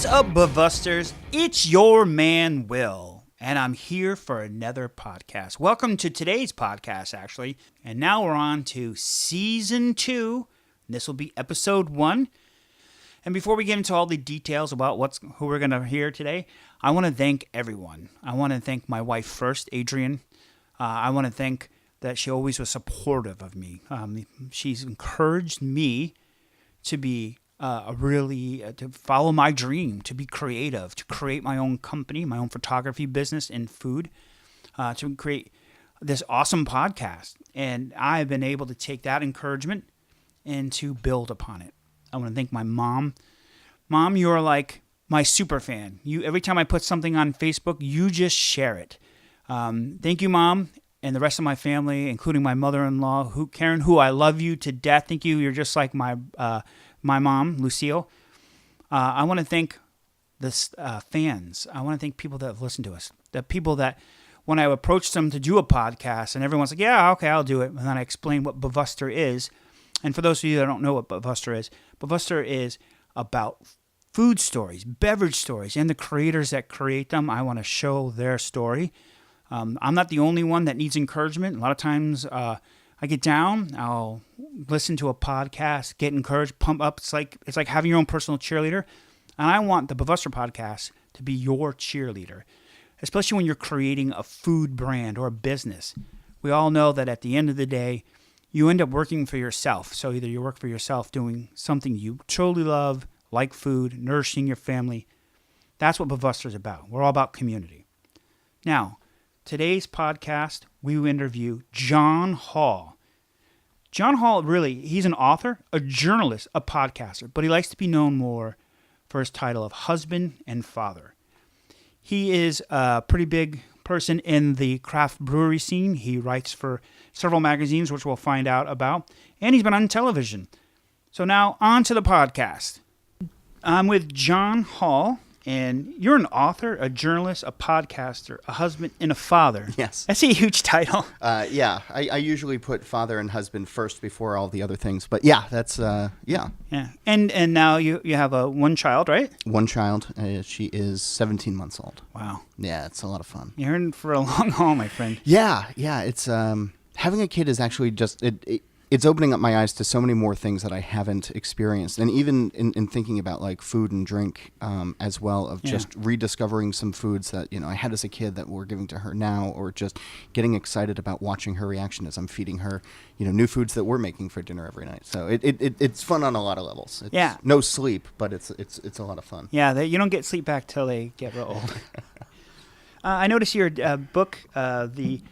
up, Bvsters? It's your man, Will, and I'm here for another podcast. Welcome to today's podcast, actually. And now we're on to Season 2. This will be Episode 1. And before we get into all the details about who we're going to hear today, I want to thank everyone. I want to thank my wife first, Adrienne. I want to thank that she always was supportive of me. She's encouraged me to be to follow my dream, to be creative, to create my own company, my own photography business and food, to create this awesome podcast. And I've been able to take that encouragement and to build upon it. I want to thank my mom. Mom, you're like my super fan. Every time I put something on Facebook, you just share it. Thank you, Mom, and the rest of my family, including my mother-in-law, Karen, who I love you to death. Thank you. You're just like my mom, Lucille. I want to thank the fans. I want to thank people that have listened to us. The people that, when I approached them to do a podcast, and everyone's like, yeah, okay, I'll do it. And then I explain what Bvster is. And for those of you that don't know what Bvster is about food stories, beverage stories, and the creators that create them. I want to show their story. I'm not the only one that needs encouragement. A lot of times I get down, I'll listen to a podcast, get encouraged, pump up. It's like having your own personal cheerleader. And I want the Bvster podcast to be your cheerleader, especially when you're creating a food brand or a business. We all know that at the end of the day, you end up working for yourself. So either you work for yourself doing something you truly love, like food, nourishing your family. That's what Bvster is about. We're all about community. Now, today's podcast, we interview John Holl. John Holl, he's an author, a journalist, a podcaster, but he likes to be known more for his title of husband and father. He is a pretty big person in the craft brewery scene. He writes for several magazines, which we'll find out about, and he's been on television. So now, on to the podcast. I'm with John Holl. And you're an author, a journalist, a podcaster, a husband, and a father. Yes. That's a huge title. Yeah. I usually put father and husband first before all the other things. But yeah, that's, yeah. Yeah. And now you have one child, right? One child. She is 17 months old. Wow. Yeah, it's a lot of fun. You're in for a long haul, my friend. Yeah. It's, having a kid is actually just, it's opening up my eyes to so many more things that I haven't experienced. And even in thinking about like food and drink as well, of just rediscovering some foods that, I had as a kid that we're giving to her now, or just getting excited about watching her reaction as I'm feeding her, new foods that we're making for dinner every night. So it's fun on a lot of levels. It's no sleep, but it's a lot of fun. Yeah, you don't get sleep back till they get real old. I noticed your book, the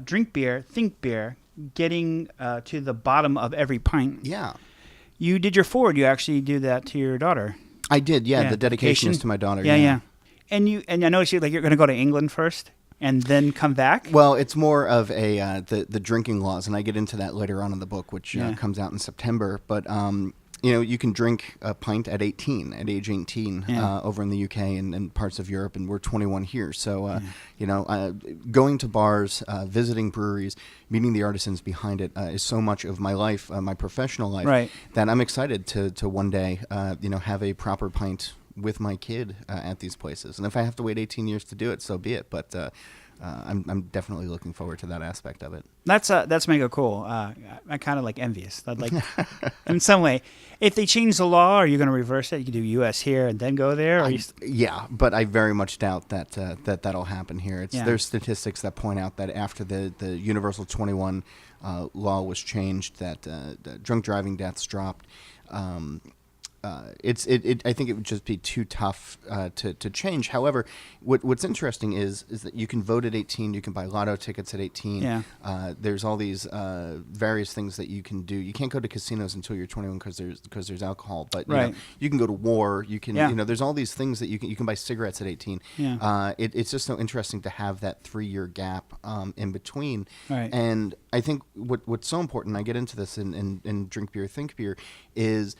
Drink Beer, Think Beer, Getting to the Bottom of Every Pint. Yeah. You did your forward. You actually do that to your daughter. I did, yeah. The dedication is to my daughter. Yeah. And I noticed you're going to go to England first and then come back? Well, it's more of the drinking laws, and I get into that later on in the book, which comes out in September. But you can drink a pint at age 18 over in the UK and parts of Europe, and we're 21 here. So, going to bars, visiting breweries, meeting the artisans behind it is so much of my life, my professional life, that I'm excited to one day, have a proper pint with my kid at these places. And if I have to wait 18 years to do it, so be it. But I'm definitely looking forward to that aspect of it. That's mega cool. I kind of envious. I'd like, in some way, if they change the law, are you going to reverse it? You can do U.S. here and then go there. Yeah, but I very much doubt that that'll happen here. There's statistics that point out that after the Universal 21 law was changed, that the drunk driving deaths dropped. I think it would just be too tough to change. However, what's interesting is that you can vote at 18, you can buy lotto tickets at 18. Yeah. There's all these various things that you can do. You can't go to casinos until you're 21 because there's alcohol, but you can go to war. You can there's all these things that you can buy cigarettes at 18. Yeah. It's just so interesting to have that 3-year gap in between. Right. And I think what's so important, I get into this in Drink Beer, Think Beer, is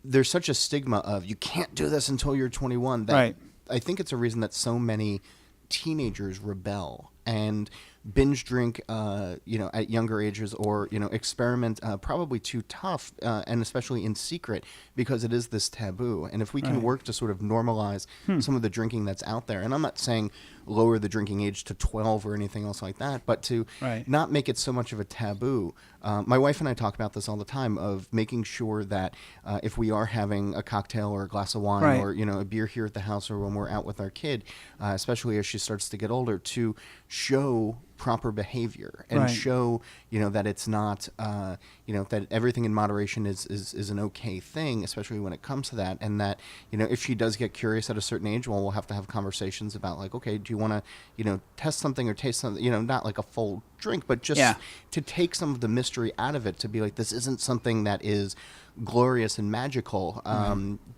there's such a stigma of you can't do this until you're 21 that I think it's a reason that so many teenagers rebel. And binge drink, at younger ages, or experiment probably too tough, and especially in secret, because it is this taboo. And if we can work to sort of normalize some of the drinking that's out there, and I'm not saying lower the drinking age to 12 or anything else like that, but to not make it so much of a taboo. My wife and I talk about this all the time, of making sure that if we are having a cocktail or a glass of wine or a beer here at the house, or when we're out with our kid, especially as she starts to get older, to show proper behavior and show that it's not that everything in moderation is an okay thing, especially when it comes to that. And that if she does get curious at a certain age, well, we'll have to have conversations about, like, okay, do you want to test something or taste something, not like a full drink, but just to take some of the mystery out of it, to be like, this isn't something that is glorious and magical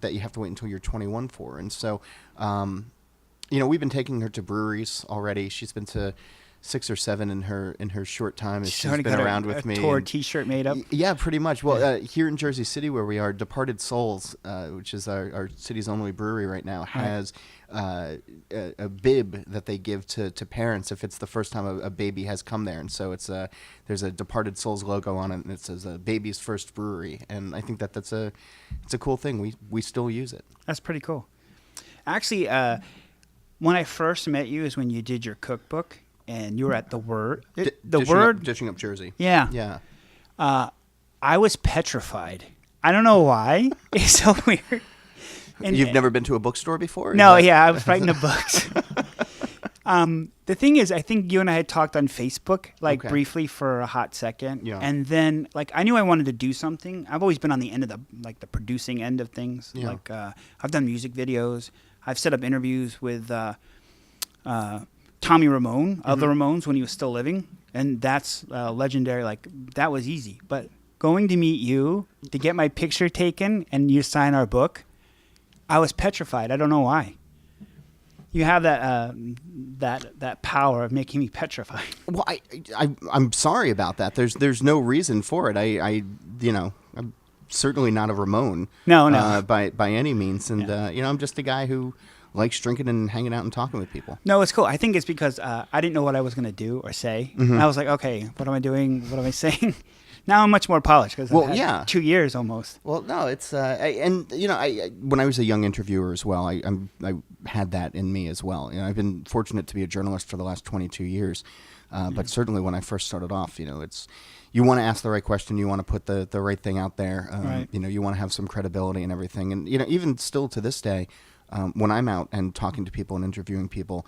that you have to wait until you're 21 for. And so we've been taking her to breweries already. She's been to 6 or 7 in her short time as she's been around with me. Tour T-shirt made up. Yeah, pretty much. Well, here in Jersey City, where we are, Departed Souls, which is our city's only brewery right now, has a bib that they give to parents if it's the first time a baby has come there. And so there's a Departed Souls logo on it, and it says "Baby's First Brewery." And I think it's a cool thing. We still use it. That's pretty cool. Actually, when I first met you is when you did your cookbook. And you were at the Word. Dishing Up Jersey. Yeah. Yeah. I was petrified. I don't know why. It's so weird. And you've never been to a bookstore before? No, I was writing the books. The thing is, I think you and I had talked on Facebook, briefly for a hot second. Yeah. And then, I knew I wanted to do something. I've always been on the end of the producing end of things. Yeah. I've done music videos. I've set up interviews with Tommy Ramone of the Ramones when he was still living, and that's legendary. That was easy. But going to meet you, to get my picture taken and you sign our book, I was petrified. I don't know why. You have that power of making me petrified. Well, I'm sorry about that. There's no reason for it. I'm certainly not a Ramone. No. By any means, and I'm just a guy who likes drinking and hanging out and talking with people. No, it's cool. I think it's because I didn't know what I was going to do or say. And I was like, okay, what am I doing? What am I saying? Now I'm much more polished because I've had 2 years almost. Well, no, it's when I was a young interviewer as well, I had that in me as well. I've been fortunate to be a journalist for the last 22 years, but certainly when I first started off, it's you want to ask the right question, you want to put the right thing out there, you want to have some credibility and everything, and even still to this day. When I'm out and talking to people and interviewing people,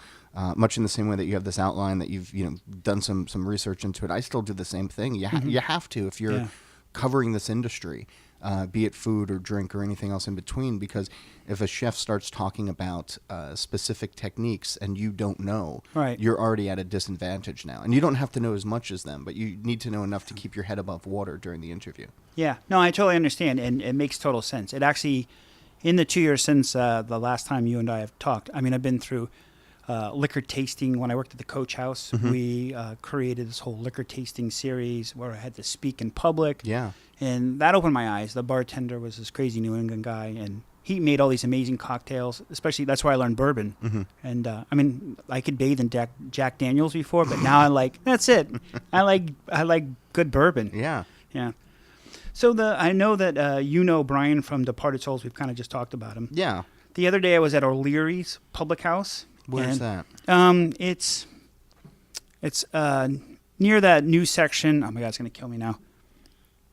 much in the same way that you have this outline that you've done some research into it, I still do the same thing. You have to if you're covering this industry, be it food or drink or anything else in between, because if a chef starts talking about specific techniques and you don't know, you're already at a disadvantage now. And you don't have to know as much as them, but you need to know enough to keep your head above water during the interview. Yeah. No, I totally understand, and it makes total sense. It actually... In the 2 years since the last time you and I have talked, I've been through liquor tasting. When I worked at the Coach House, we created this whole liquor tasting series where I had to speak in public. Yeah. And that opened my eyes. The bartender was this crazy New England guy, and he made all these amazing cocktails, especially that's where I learned bourbon. And I could bathe in Jack Daniels before, but now that's it. I like good bourbon. Yeah. Yeah. So I know that Brian from Departed Souls. We've kind of just talked about him. Yeah. The other day I was at O'Leary's Public House. Where's that? It's near that new section. Oh my God, it's gonna kill me now.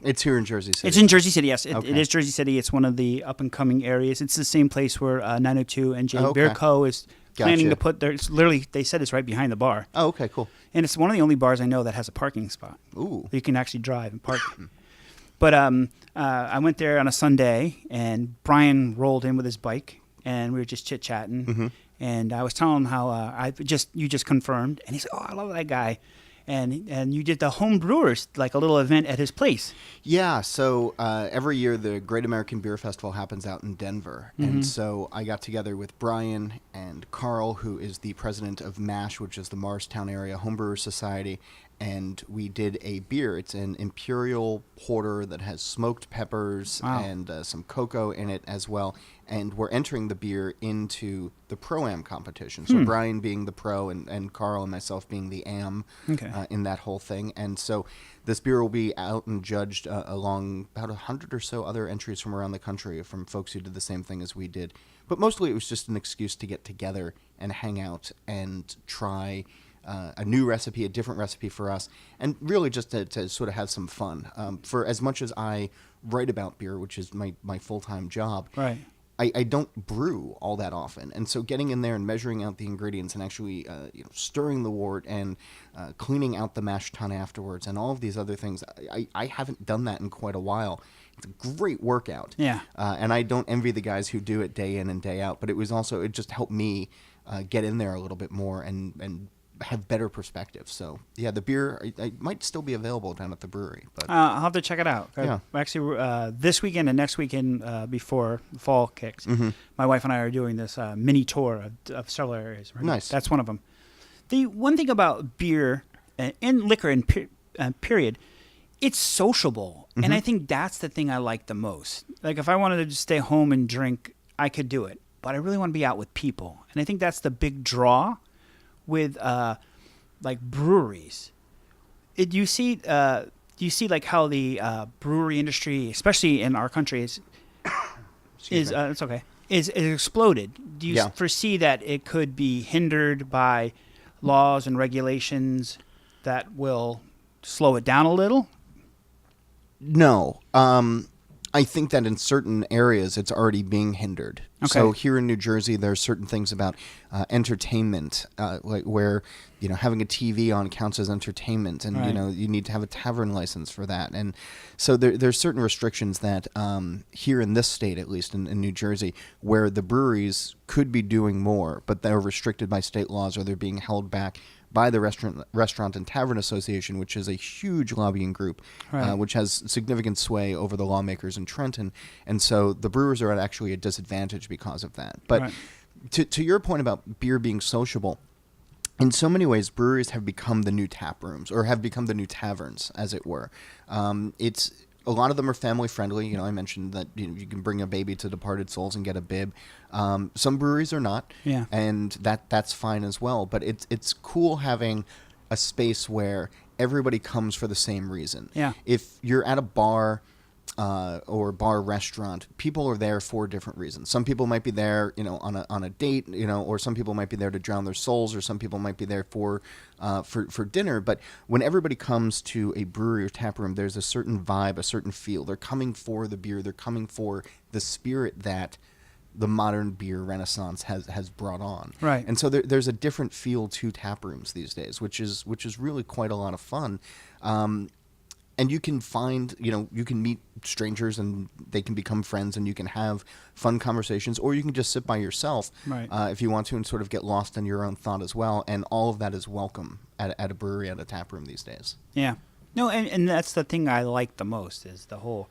It's here in Jersey City. It's in Jersey City. Yes, it is Jersey City. It's one of the up and coming areas. It's the same place where 902 and J Beer Co. is planning to put their. It's literally, they said it's right behind the bar. Oh, okay, cool. And it's one of the only bars I know that has a parking spot. Ooh. You can actually drive and park. But I went there on a Sunday, and Brian rolled in with his bike, and we were just chit-chatting. And I was telling him how you just confirmed, and he said, "Oh, I love that guy." And you did the home brewers, a little event at his place. Yeah, so every year the Great American Beer Festival happens out in Denver. And so I got together with Brian and Carl, who is the president of MASH, which is the Morristown Area Homebrewers Society, and we did a beer. It's an imperial porter that has smoked peppers and some cocoa in it as well. And we're entering the beer into the Pro-Am competition. So Brian being the pro and Carl and myself being the am in that whole thing. And so this beer will be out and judged along about 100 or so other entries from around the country from folks who did the same thing as we did. But mostly it was just an excuse to get together and hang out and try a new recipe, a different recipe for us, and really just to sort of have some fun. For as much as I write about beer, which is my full-time job, right. I don't brew all that often. And so getting in there and measuring out the ingredients and actually stirring the wort and cleaning out the mash tun afterwards and all of these other things, I haven't done that in quite a while. It's a great workout. Yeah. And I don't envy the guys who do it day in and day out, but it just helped me get in there a little bit more and have better perspective. So yeah, the beer I might still be available down at the brewery. But I'll have to check it out. Yeah. Actually, this weekend and next weekend before fall kicks, my wife and I are doing this mini tour of several areas. Right? Nice. That's one of them. The one thing about beer and liquor and period, it's sociable, and I think that's the thing I like the most. Like if I wanted to just stay home and drink, I could do it, but I really want to be out with people, and I think that's the big draw with like breweries. You see like how the brewery industry, especially in our country, is it's okay, is exploded. Do you foresee that it could be hindered by laws and regulations that will slow it down a little? No. I think that in certain areas it's already being hindered. Okay. So here in New Jersey, there are certain things about entertainment, like where having a TV on counts as entertainment, and right. You need to have a tavern license for that. And so there's certain restrictions that here in this state, at least in New Jersey, where the breweries could be doing more, but they're restricted by state laws or they're being held back by the Restaurant and Tavern Association, which is a huge lobbying group, right. which has significant sway over the lawmakers in Trenton. And so the brewers are at actually a disadvantage because of that. But right. to your point about beer being sociable, in so many ways, breweries have become the new tap rooms, or have become the new taverns, as it were. A lot of them are family friendly. I mentioned that you can bring a baby to Departed Souls and get a bib. Some breweries are not, and that's fine as well. But it's cool having a space where everybody comes for the same reason. Yeah. If you're at a bar or bar restaurant, people are there for different reasons. Some people might be there, on a date, or some people might be there to drown their souls, or some people might be there for dinner. But when everybody comes to a brewery or tap room, there's a certain vibe, a certain feel. They're coming for the beer. They're coming for the spirit that the modern beer renaissance has brought on. Right. And so there's a different feel to tap rooms these days, which is really quite a lot of fun. And you can find, you can meet strangers and they can become friends and you can have fun conversations, or you can just sit by yourself right. If you want to and sort of get lost in your own thought as well. And all of that is welcome at a brewery, at a tap room these days. Yeah. No, and that's the thing I like the most is the whole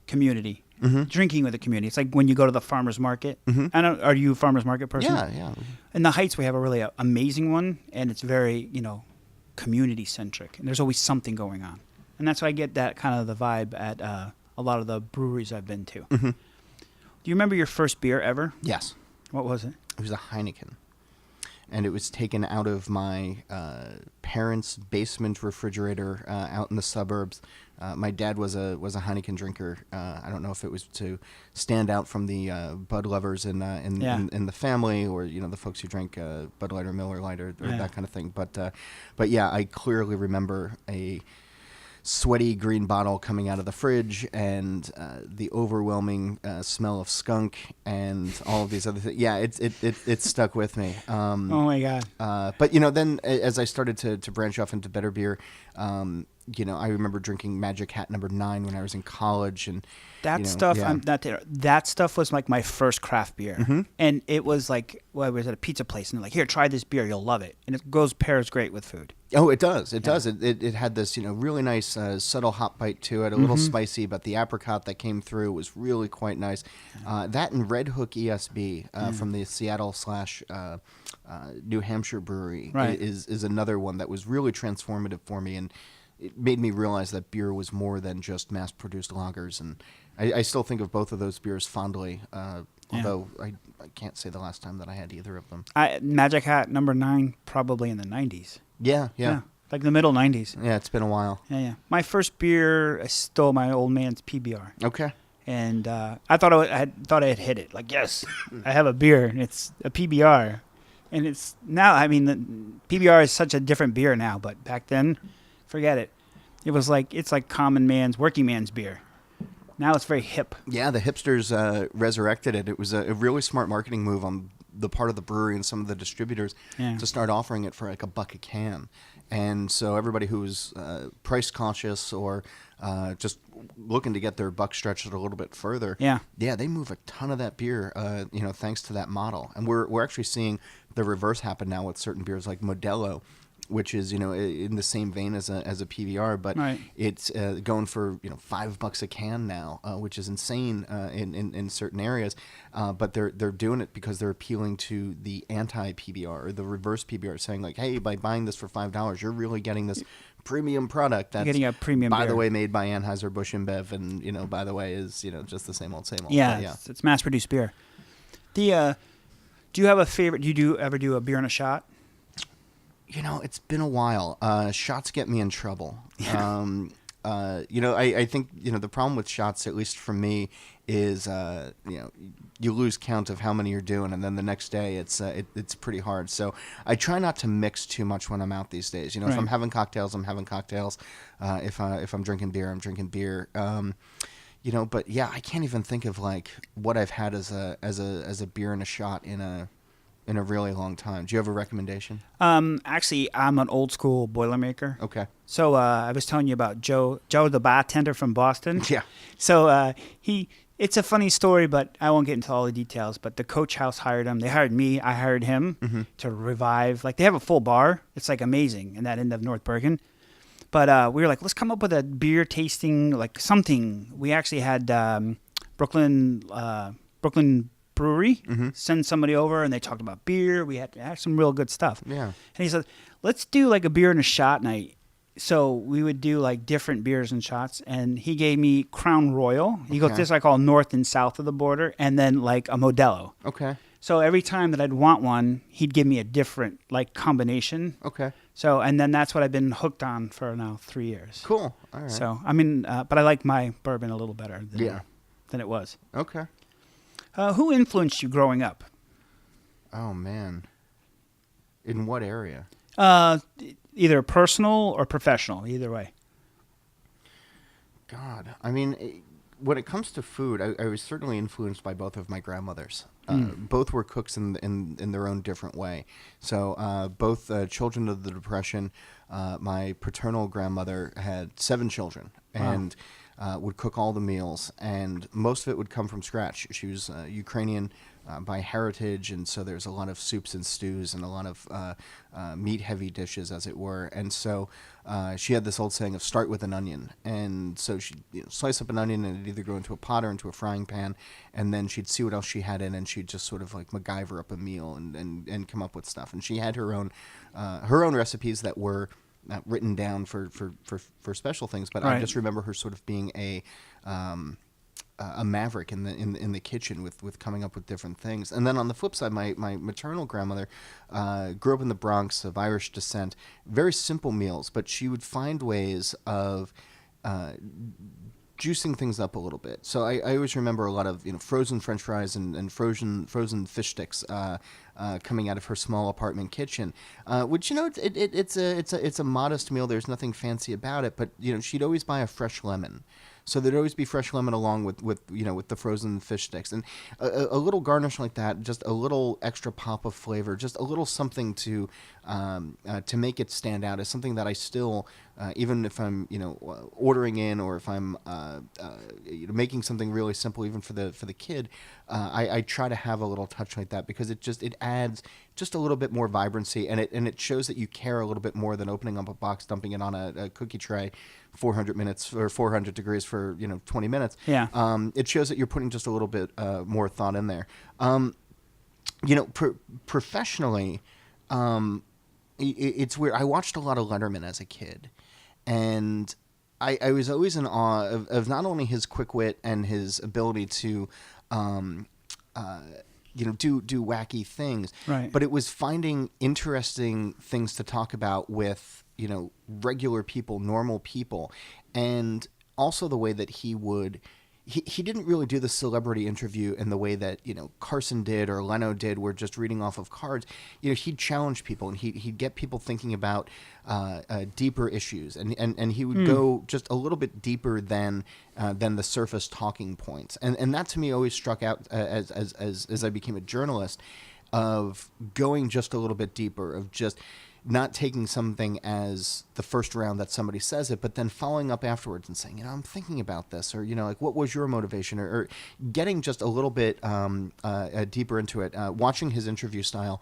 community. Drinking with the community. It's like when you go to the farmer's market. Are you a farmer's market person? Yeah. In the Heights, we have a really amazing one, and it's very, community-centric. And there's always something going on. And that's why I get that kind of the vibe at a lot of the breweries I've been to. Do you remember your first beer ever? Yes. What was it? It was a Heineken. And it was taken out of my parents' basement refrigerator out in the suburbs. My dad was a Heineken drinker. I don't know if it was to stand out from the Bud lovers in the family, or the folks who drank Bud Light or Miller Lite or that kind of thing. But yeah, I clearly remember a sweaty green bottle coming out of the fridge and the overwhelming smell of skunk and all of these other things. Yeah, it stuck with me. Oh my God. But then as I started to branch off into better beer, I remember drinking Magic Hat No. 9 when I was in college, and that stuff. Yeah. That stuff was like my first craft beer, and it was like, I was at a pizza place, and they're like, "Here, try this beer, you'll love it," and it pairs great with food. Oh, it does. It does. It had this, really nice subtle hop bite to it, a little spicy, but the apricot that came through was really quite nice. That and Red Hook ESB from the Seattle / New Hampshire brewery is another one that was really transformative for me, and it made me realize that beer was more than just mass-produced lagers. And I still think of both of those beers fondly, although I can't say the last time that I had either of them. Magic Hat number 9, probably in the 90s. Yeah. Like the middle 90s. Yeah, it's been a while. Yeah. My first beer, I stole my old man's PBR. Okay. And I thought I had hit it. Like, yes, I have a beer, and it's a PBR. And it's now, I mean, the PBR is such a different beer now, but back then, forget it. It's like common man's, working man's beer. Now it's very hip. Yeah, the hipsters resurrected it. It was a really smart marketing move on the part of the brewery and some of the distributors to start offering it for like $1 a can. And so everybody who was price conscious or just looking to get their buck stretched a little bit further, they move a ton of that beer, thanks to that model. And we're actually seeing the reverse happen now with certain beers like Modelo, which is in the same vein as a PBR, but it's going for $5 a can now, which is insane in certain areas. But they're doing it because they're appealing to the anti-PBR or the reverse PBR, saying like, hey, by buying this for $5, you're really getting this premium product that's, getting a premium by beer. the way, made by Anheuser-Busch InBev, and by the way is just the same old. Yeah, it's mass-produced beer. Do you have a favorite? Do you ever do a beer and a shot? It's been a while. Shots get me in trouble. I think the problem with shots, at least for me, is you lose count of how many you're doing, and then the next day it's pretty hard. So I try not to mix too much when I'm out these days. If I'm having cocktails, I'm having cocktails. If I'm drinking beer, I'm drinking beer. But yeah, I can't even think of like what I've had as a beer and a shot in a really long time. Do you have a recommendation? Actually, I'm an old school Boilermaker. Okay. So I was telling you about Joe the bartender from Boston. Yeah. So it's a funny story, but I won't get into all the details. But the Coach House hired him. They hired me. I hired him to revive. Like, they have a full bar. It's like amazing in that end of North Bergen. But we were like, let's come up with a beer tasting, like something. We actually had Brooklyn Brewery send somebody over, and they talked about beer. We had some real good stuff. Yeah. And he said, let's do like a beer and a shot night. So we would do like different beers and shots, and he gave me Crown Royal. He goes, this I call north and south of the border, and then like a Modelo. Okay. So every time that I'd want one, he'd give me a different like combination. Okay. So, and then that's what I've been hooked on for now 3 years. Cool. All right. So, I mean, but I like my bourbon a little better than it was. Okay. Who influenced you growing up? Oh, man. In what area? Either personal or professional, either way. God. I mean, when it comes to food, I was certainly influenced by both of my grandmothers. Both were cooks in their own different way. So both children of the Depression. My paternal grandmother had 7 children and would cook all the meals, and most of it would come from scratch. She was Ukrainian by heritage, and so there's a lot of soups and stews and a lot of meat-heavy dishes, as it were. And so she had this old saying of start with an onion. And so she'd slice up an onion, and it'd either go into a pot or into a frying pan, and then she'd see what else she had in, and she'd just sort of like MacGyver up a meal and come up with stuff. And she had her own recipes that were written down for special things, but I just remember her sort of being a maverick in the kitchen with coming up with different things. And then on the flip side, my maternal grandmother grew up in the Bronx, of Irish descent. Very simple meals, but she would find ways of juicing things up a little bit. So I always remember a lot of frozen French fries and frozen fish sticks coming out of her small apartment kitchen, which it's a modest meal. There's nothing fancy about it, but she'd always buy a fresh lemon. So there'd always be fresh lemon along with the frozen fish sticks, and a little garnish like that, just a little extra pop of flavor, just a little something to make it stand out, is something that I still, even if I'm ordering in, or if I'm making something really simple, even for the kid, I try to have a little touch like that, because it adds just a little bit more vibrancy, and it shows that you care a little bit more than opening up a box, dumping it on a cookie tray, 400 minutes or 400 degrees for 20 minutes. Yeah. It shows that you're putting just a little bit more thought in there. Professionally, it's weird. I watched a lot of Letterman as a kid, and I was always in awe of not only his quick wit and his ability to do wacky things, right, but it was finding interesting things to talk about with regular people, normal people, and also the way that he would. He didn't really do the celebrity interview in the way that Carson did or Leno did, where just reading off of cards. He'd challenge people, and he'd get people thinking about deeper issues, and he would go just a little bit deeper than the surface talking points, and that to me always struck out as I became a journalist, of going just a little bit deeper, of just not taking something as the first round that somebody says it, but then following up afterwards and saying, I'm thinking about this, or, like, what was your motivation, or getting just a little bit deeper into it. Watching his interview style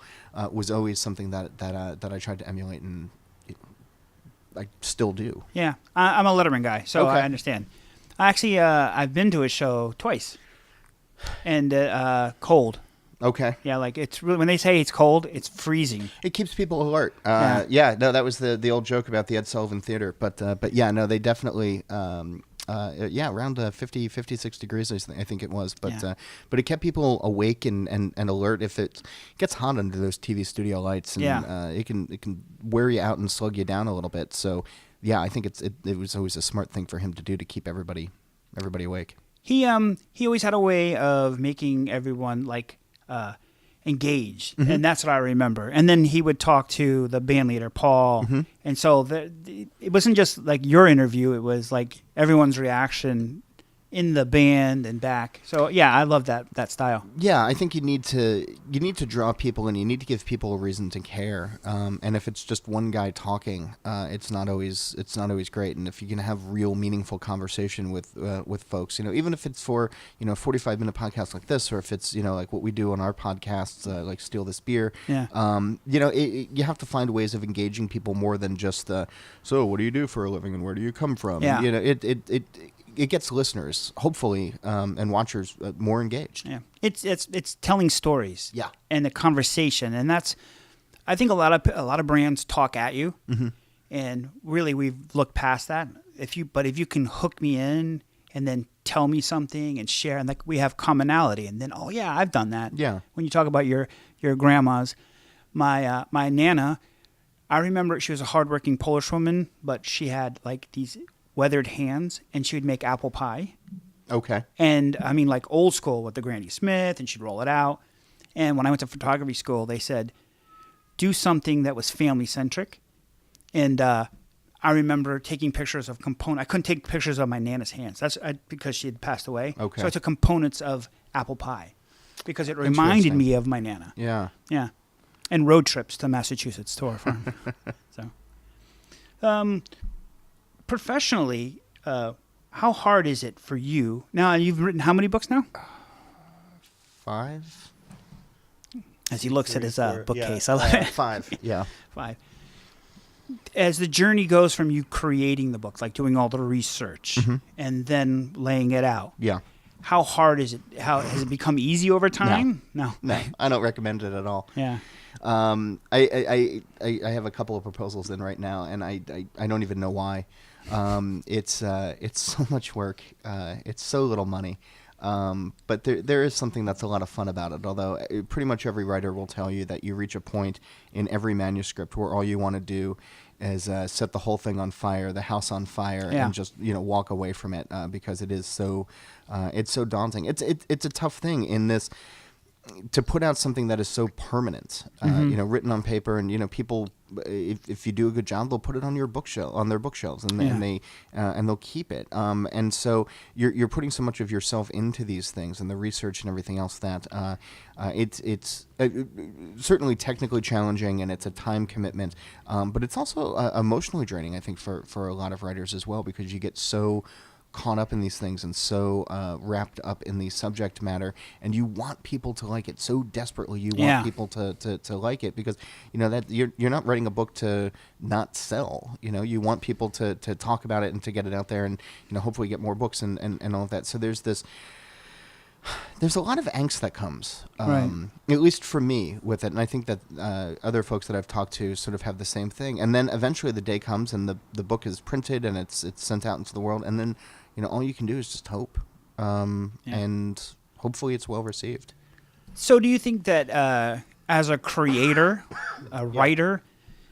was always something that I tried to emulate, and I still do. Yeah, I'm a Letterman guy, so Okay. I understand. Actually, I've been to his show twice, and cold. Okay. Yeah, like it's really, when they say it's cold, it's freezing. It keeps people alert. Yeah. No, that was the old joke about the Ed Sullivan Theater. But yeah, no, they definitely, around 56 degrees, I think it was. But it kept people awake and alert. If it gets hot under those TV studio lights, and it can wear you out and slug you down a little bit. So yeah, I think it was always a smart thing for him to do to keep everybody awake. He always had a way of making everyone engaged, and that's what I remember. And then he would talk to the band leader, Paul, and so it wasn't just like your interview; it was like everyone's reaction in the band and back. So yeah, I love that style. Yeah, I think you need to draw people, and you need to give people a reason to care. And if it's just one guy talking, it's not always great. And if you can have real meaningful conversation with folks, even if it's for 45-minute podcast like this, or if it's like what we do on our podcasts, like Steal This Beer. Yeah. You have to find ways of engaging people more than just so what do you do for a living and where do you come from? Yeah. It gets listeners, hopefully, and watchers more engaged. Yeah, it's telling stories. Yeah, and the conversation, and that's, I think a lot of brands talk at you, and really we've looked past that. If you can hook me in and then tell me something and share, and like we have commonality, and then I've done that. Yeah. When you talk about your grandmas, my Nana, I remember she was a hardworking Polish woman, but she had like these weathered hands, and she would make apple pie. Okay. And I mean, like old school with the Granny Smith, and she'd roll it out. And when I went to photography school, they said, do something that was family centric. And I remember taking pictures of components. I couldn't take pictures of my Nana's hands. That's because she had passed away. Okay. So I took components of apple pie because it reminded me of my Nana. Yeah. Yeah. And road trips to Massachusetts to our farm. So, professionally, how hard is it for you? Now, you've written how many books now? 5. As he looks at his bookcase. Yeah. I love it. 5. Yeah. 5. As the journey goes from you creating the books, like doing all the research and then laying it out. Yeah. How hard is it? How has it become easy over time? No, I don't recommend it at all. Yeah. I have a couple of proposals in right now, and I don't even know why. It's so much work. It's so little money. But there is something that's a lot of fun about it. Although pretty much every writer will tell you that you reach a point in every manuscript where all you want to do is set the whole thing on fire, the house on fire, and just walk away from it because it is so it's so daunting. It's a tough thing in this. To put out something that is so permanent, written on paper, and people, if you do a good job, they'll put it on their bookshelves, and they'll keep it. And so you're putting so much of yourself into these things and the research and everything else that it's certainly technically challenging, and it's a time commitment, but it's also emotionally draining, I think, for a lot of writers as well, because you get so caught up in these things and so wrapped up in the subject matter, and you want people to like it so desperately. You want people to like it because that you're not writing a book to not sell. You want people to talk about it and to get it out there, and hopefully get more books and all of that. So there's a lot of angst that comes, at least for me, with it. And I think that other folks that I've talked to sort of have the same thing. And then eventually the day comes and the book is printed and it's sent out into the world. And then, all you can do is just hope. And hopefully it's well received. So do you think that as a creator, a writer,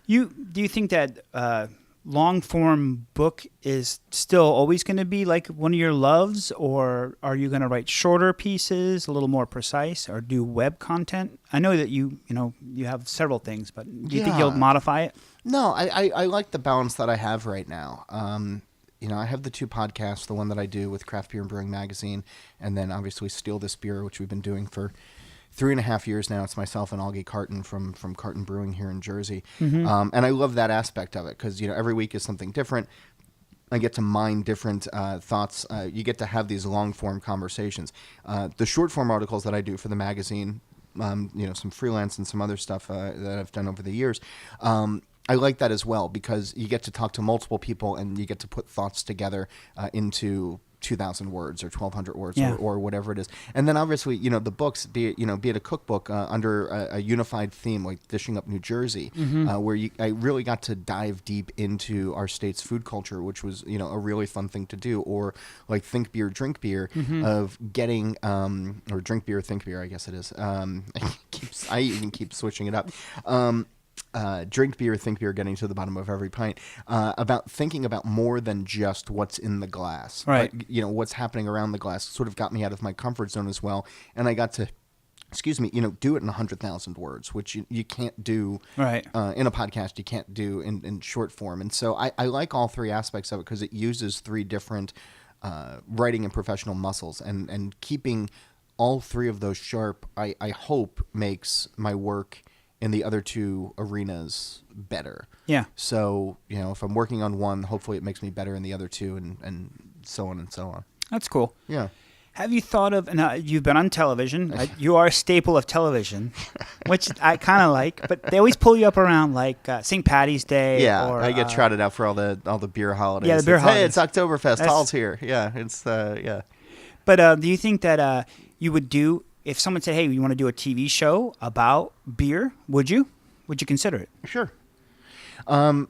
do you think that long form book is still always going to be like one of your loves, or are you going to write shorter pieces, a little more precise, or do web content? I know that you have several things, but do you think you'll modify it? No, I like the balance that I have right now. I have the 2 podcasts, the one that I do with Craft Beer and Brewing Magazine, and then obviously Steal This Beer, which we've been doing for 3.5 years now. It's myself and Augie Carton from Carton Brewing here in Jersey. And I love that aspect of it because, every week is something different. I get to mine different thoughts. You get to have these long-form conversations. The short-form articles that I do for the magazine, some freelance and some other stuff that I've done over the years, I like that as well because you get to talk to multiple people and you get to put thoughts together into 2,000 words or 1,200 words or whatever it is. And then obviously, the books, be it a cookbook under a unified theme like Dishing Up New Jersey, where I really got to dive deep into our state's food culture, which was, a really fun thing to do. Or like Think Beer, Drink Beer, of getting, or Drink Beer, Think Beer, I guess it is. I even keep switching it up. Drink beer, think beer, getting to the bottom of every pint, about thinking about more than just what's in the glass. Right. But, what's happening around the glass sort of got me out of my comfort zone as well. And I got to, do it in 100,000 words, which you can't do in a podcast. You can't do in short form. And so I like all 3 aspects of it because it uses 3 different writing and professional muscles. And keeping all 3 of those sharp, I hope, makes my work in the other 2 arenas better. Yeah. So, if I'm working on one, hopefully it makes me better in the other 2 and so on and so on. That's cool. Yeah. Have you thought of, and you've been on television, you are a staple of television, which I kind of like, but they always pull you up around like St. Patty's Day. Yeah, or, I get trotted out for all the beer holidays. Yeah, the beer holidays. Hey, it's Oktoberfest, Hall's here. Yeah, it's, yeah. But do you think that you would do, if someone said, hey, you want to do a TV show about beer, would you? Would you consider it? Sure. The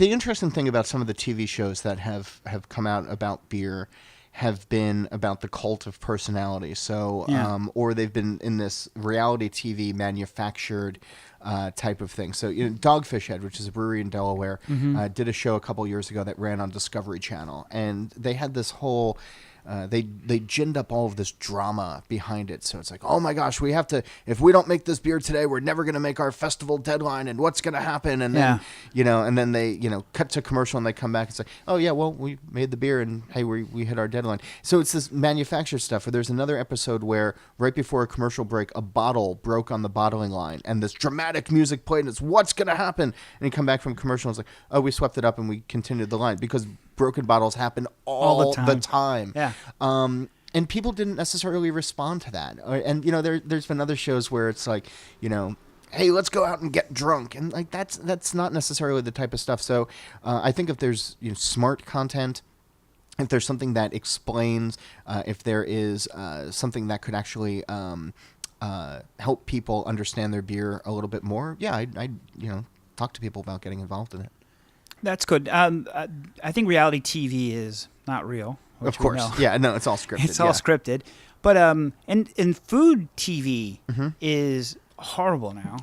interesting thing about some of the TV shows that have come out about beer have been about the cult of personality. So, or they've been in this reality TV manufactured type of thing. So, Dogfish Head, which is a brewery in Delaware, did a show a couple years ago that ran on Discovery Channel. And they had this whole... They ginned up all of this drama behind it. So it's like, oh my gosh, we have to, if we don't make this beer today, we're never going to make our festival deadline, and what's going to happen? And then, and then they, cut to commercial and they come back and say, oh yeah, well, we made the beer and hey, we hit our deadline. So it's this manufactured stuff. Or there's another episode where right before a commercial break, a bottle broke on the bottling line and this dramatic music played and it's what's going to happen? And you come back from commercial and it's like, oh, we swept it up and we continued the line because broken bottles happen all the time. Yeah. And people didn't necessarily respond to that. And, there's been other shows where it's like, hey, let's go out and get drunk. And like, that's not necessarily the type of stuff. So I think if there's smart content, if there's something that explains, if there is something that could actually help people understand their beer a little bit more, yeah, I'd talk to people about getting involved in it. That's good. I think reality TV is not real. Of course. Yeah, no, it's all scripted. It's all scripted. But and food TV is horrible now.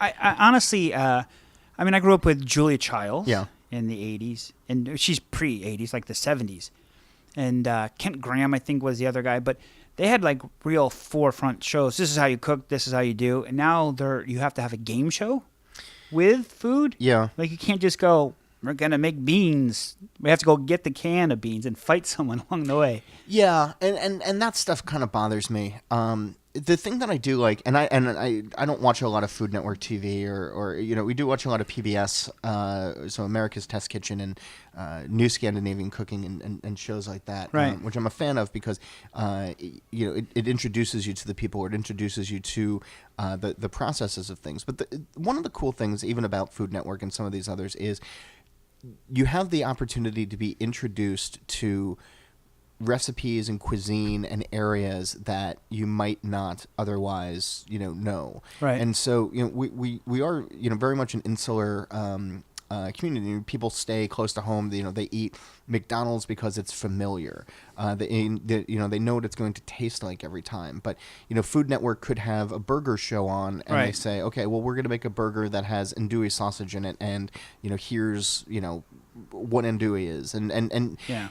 I honestly, I grew up with Julia Childs in the 80s. And she's pre-80s, like the 70s. And Kent Graham, I think, was the other guy. But they had like real forefront shows. This is how you cook. This is how you do. And now you have to have a game show with food. Yeah. Like you can't just go... We're going to make beans. We have to go get the can of beans and fight someone along the way. Yeah, and that stuff kind of bothers me. the thing that I do like, and I don't watch a lot of Food Network TV or we do watch a lot of PBS, so America's Test Kitchen and New Scandinavian Cooking and shows like that, right. Which I'm a fan of because it introduces you to the people, or it introduces you to the processes of things. But one of the cool things, even about Food Network and some of these others, is you have the opportunity to be introduced to recipes and cuisine and areas that you might not otherwise, know. Right. And so, we are, very much an insular community. People stay close to home. They eat McDonald's because it's familiar. They know what it's going to taste like every time. But, Food Network could have a burger show on, and right. they say, okay, well, we're going to make a burger that has andouille sausage in it, and, here's, what andouille is. And yeah.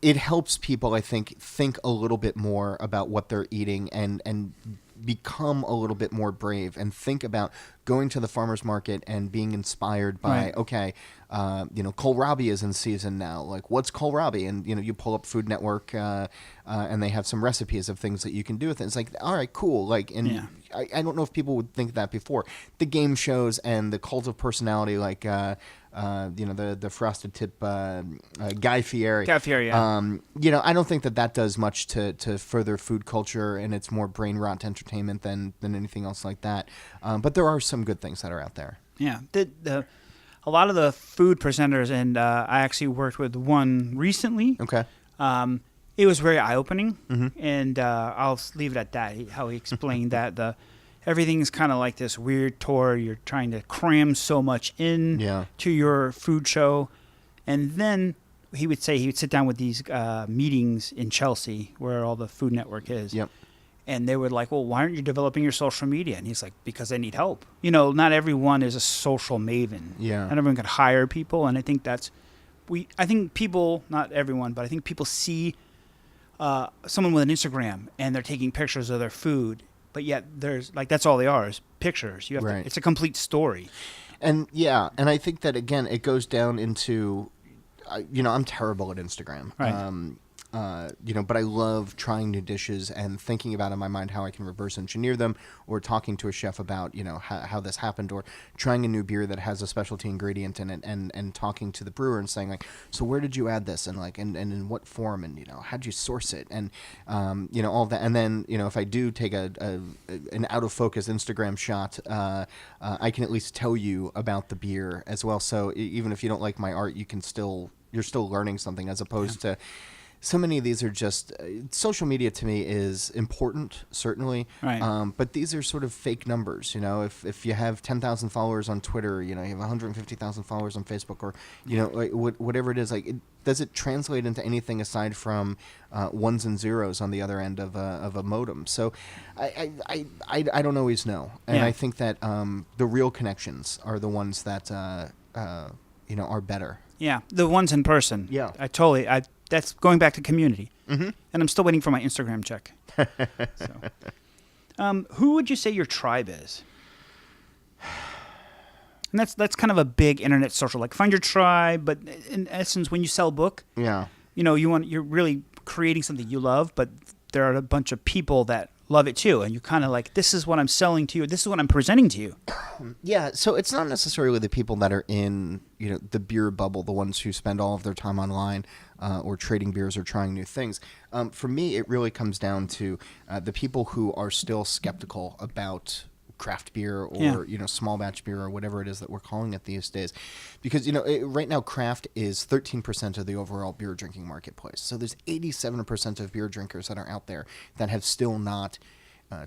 It helps people, I think a little bit more about what they're eating and become a little bit more brave and think about going to the farmer's market and being inspired by, right. okay, kohlrabi is in season now. Like, what's kohlrabi? And, you pull up Food Network and they have some recipes of things that you can do with it. It's like, all right, cool. Like, and yeah. I don't know if people would think that before. The game shows and the cult of personality, like, the frosted tip Guy Fieri. Guy Fieri, yeah. I don't think that does much to further food culture, and it's more brain rot entertainment than anything else like that. But there are some good things that are out there. Yeah. A lot of the food presenters, and I actually worked with one recently. Okay. It was very eye-opening, mm-hmm. and I'll leave it at that, how he explained that everything's kind of like this weird tour. You're trying to cram so much in to your food show. And then he would sit down with these meetings in Chelsea where all the Food Network is. Yep. And they were like, well, why aren't you developing your social media? And he's like, because I need help. Not everyone is a social maven. Yeah. Not everyone can hire people. And I think I think people, not everyone, but I think people see someone with an Instagram and they're taking pictures of their food. But yet there's that's all they are is pictures. You have right. It's a complete story. And and I think that again it goes down into I'm terrible at Instagram. Right. But I love trying new dishes and thinking about in my mind how I can reverse engineer them, or talking to a chef about, how this happened, or trying a new beer that has a specialty ingredient in it and talking to the brewer and saying like, so where did you add this? And and in what form? And, how'd you source it? And, all that. And then, if I do take an out of focus Instagram shot, I can at least tell you about the beer as well. So even if you don't like my art, you're still learning something, as opposed to so many of these are just social media to me is important, certainly. Right. But these are sort of fake numbers. If you have 10,000 followers on Twitter, you have 150,000 followers on Facebook, or whatever it is. Does it translate into anything aside from ones and zeros on the other end of a modem? So I don't always know, and I think that the real connections are the ones that are better. Yeah, the ones in person. Yeah, that's going back to community. Mm-hmm. And I'm still waiting for my Instagram check. So, who would you say your tribe is? And that's kind of a big internet social. Like, find your tribe, but in essence, when you sell a book, you're really creating something you love, but there are a bunch of people that love it too, and you kind of like, this is what I'm selling to you, this is what I'm presenting to you. Yeah, so it's not necessarily the people that are in the beer bubble, the ones who spend all of their time online or trading beers or trying new things. For me, it really comes down to the people who are still skeptical about craft beer or small batch beer or whatever it is that we're calling it these days, because right now craft is 13% of the overall beer drinking marketplace. So there's 87% of beer drinkers that are out there that have still not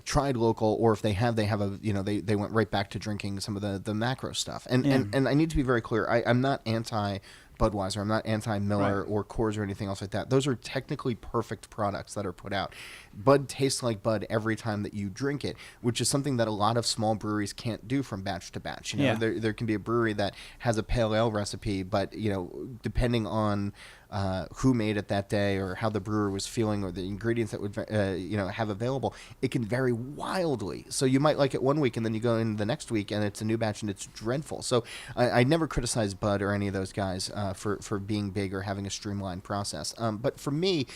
tried local, or if they have a they went right back to drinking some of the macro stuff. And I need to be very clear. I'm not anti Budweiser. I'm not anti-Miller or Coors or anything else like that. Those are technically perfect products that are put out. Bud tastes like Bud every time that you drink it, which is something that a lot of small breweries can't do from batch to batch. There can be a brewery that has a pale ale recipe, but depending on who made it that day or how the brewer was feeling or the ingredients that would have available, it can vary wildly. So you might like it one week and then you go in the next week and it's a new batch and it's dreadful. So I never criticize Bud or any of those guys for being big or having a streamlined process. But for me,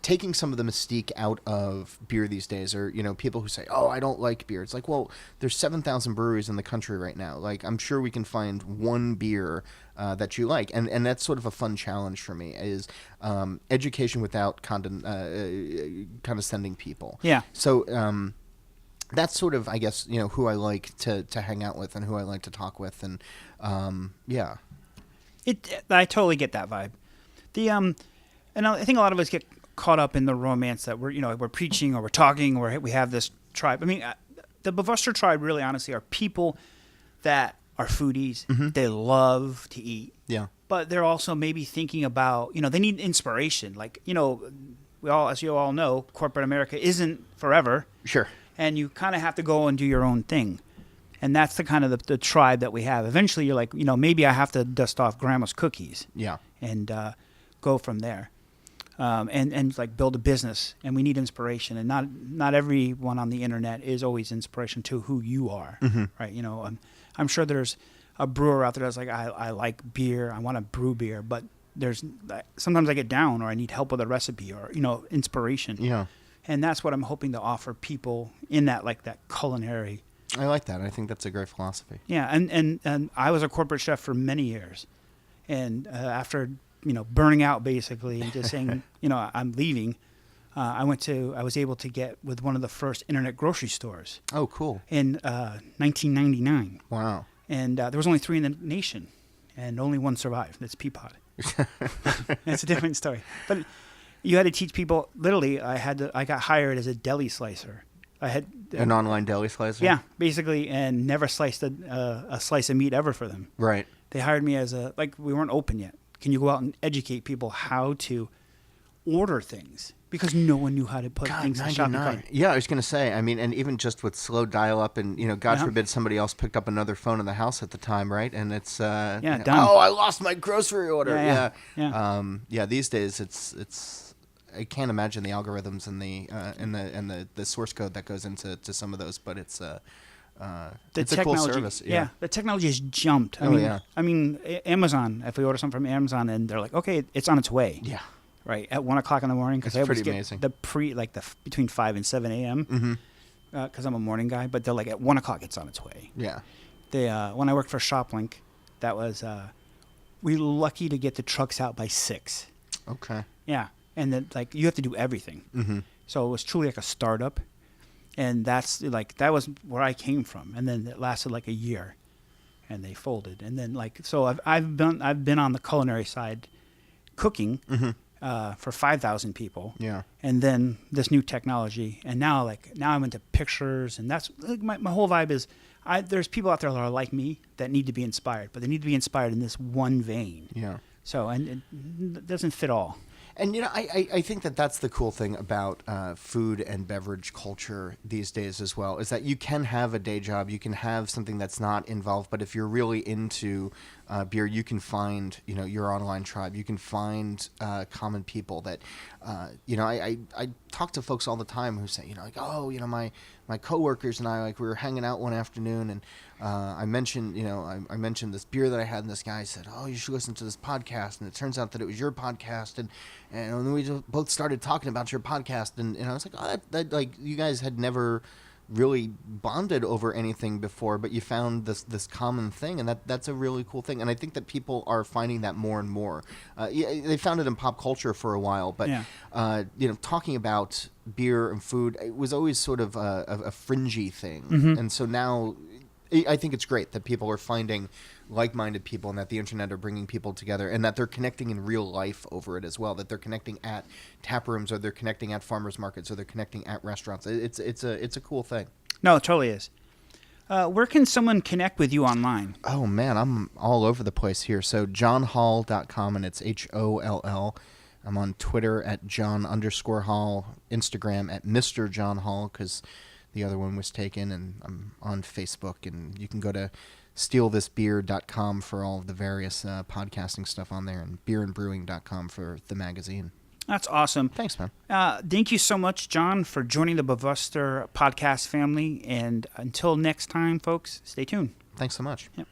taking some of the mystique out of beer these days, or people who say, "Oh, I don't like beer." It's like, well, there's 7,000 breweries in the country right now. Like, I'm sure we can find one beer that you like, and that's sort of a fun challenge for me. Is education without condescending people. Yeah. So that's sort of, I guess, who I like to hang out with and who I like to talk with, and yeah. I totally get that vibe. And I think a lot of us get caught up in the romance that we're preaching or we're talking or we have this tribe. I mean, the Bvster tribe really, honestly, are people that are foodies. Mm-hmm. They love to eat. Yeah. But they're also maybe thinking about, they need inspiration. Like, as you all know, corporate America isn't forever. Sure. And you kind of have to go and do your own thing. And that's the kind of the tribe that we have. Eventually, you're like, maybe I have to dust off grandma's cookies. Yeah. And go from there. And like build a business, and we need inspiration, and not everyone on the internet is always inspiration to who you are, right? I'm sure there's a brewer out there that's like, I like beer, I want to brew beer, but sometimes I get down or I need help with a recipe or inspiration. Yeah, and that's what I'm hoping to offer people in that culinary. I like that. I think that's a great philosophy. Yeah, and I was a corporate chef for many years, and after burning out basically and just saying, I'm leaving. I was able to get with one of the first internet grocery stores. Oh, cool. In 1999. Wow. And there was only 3 in the nation, and only one survived. That's Peapod. That's a different story. But you had to teach people. Literally, I got hired as a deli slicer. I had an online deli slicer. Yeah, basically, and never sliced a slice of meat ever for them. Right. They hired me as we weren't open yet. Can you go out and educate people how to order things? Because no one knew how to put things in the shopping cart. Yeah, I was going to say, I mean, and even just with slow dial-up and, God forbid somebody else picked up another phone in the house at the time, right? And it's, done. Oh, I lost my grocery order. Yeah. These days it's I can't imagine the algorithms and the source code that goes into some of those, but it's it's a cool service. Yeah, the technology has jumped. I mean, Amazon. If we order something from Amazon, and they're like, "Okay, it's on its way." Yeah. Right at 1:00 in the morning, because I always get amazing. the between 5 and 7 a.m. Because I'm a morning guy. But they're like at 1:00, it's on its way. Yeah. When I worked for ShopLink, that was we were lucky to get the trucks out by 6. Okay. Yeah, and then you have to do everything. Mm-hmm. So it was truly like a startup. And that was where I came from, and then it lasted a year, and they folded. And then so I've been on the culinary side, cooking for 5,000 people. Yeah. And then this new technology, and now I'm into pictures, and that's my whole vibe is there's people out there that are like me that need to be inspired, but they need to be inspired in this one vein. Yeah. So and it doesn't fit all. And, I think that's the cool thing about food and beverage culture these days as well, is that you can have a day job, you can have something that's not involved, but if you're really into beer, you can find, your online tribe. You can find common people that, I talk to folks all the time who say, my coworkers and I, we were hanging out one afternoon, and I mentioned, I mentioned this beer that I had, and this guy said, "Oh, you should listen to this podcast." And it turns out that it was your podcast, and then we both started talking about your podcast, and I was like, "Oh, that you guys had never really bonded over anything before, but you found this common thing, and that's a really cool thing." And I think that people are finding that more and more. They found it in pop culture for a while, but talking about beer and food, it was always sort of a fringy thing. Mm-hmm. And so now I think it's great that people are finding like-minded people, and that the internet are bringing people together, and that they're connecting in real life over it as well, that they're connecting at tap rooms, or they're connecting at farmers markets, or they're connecting at restaurants. It's a cool thing. No, it totally is. Where can someone connect with you online? Oh, man, I'm all over the place here. So johnholl.com, and it's HOLL. I'm on Twitter at John_Holl, Instagram at Mr. John Holl, because the other one was taken, and I'm on Facebook, and you can go to stealthisbeer.com for all of the various podcasting stuff on there, and beerandbrewing.com for the magazine. That's awesome. Thanks, man. Thank you so much, John, for joining the Bvster podcast family. And until next time, folks, stay tuned. Thanks so much. Yep.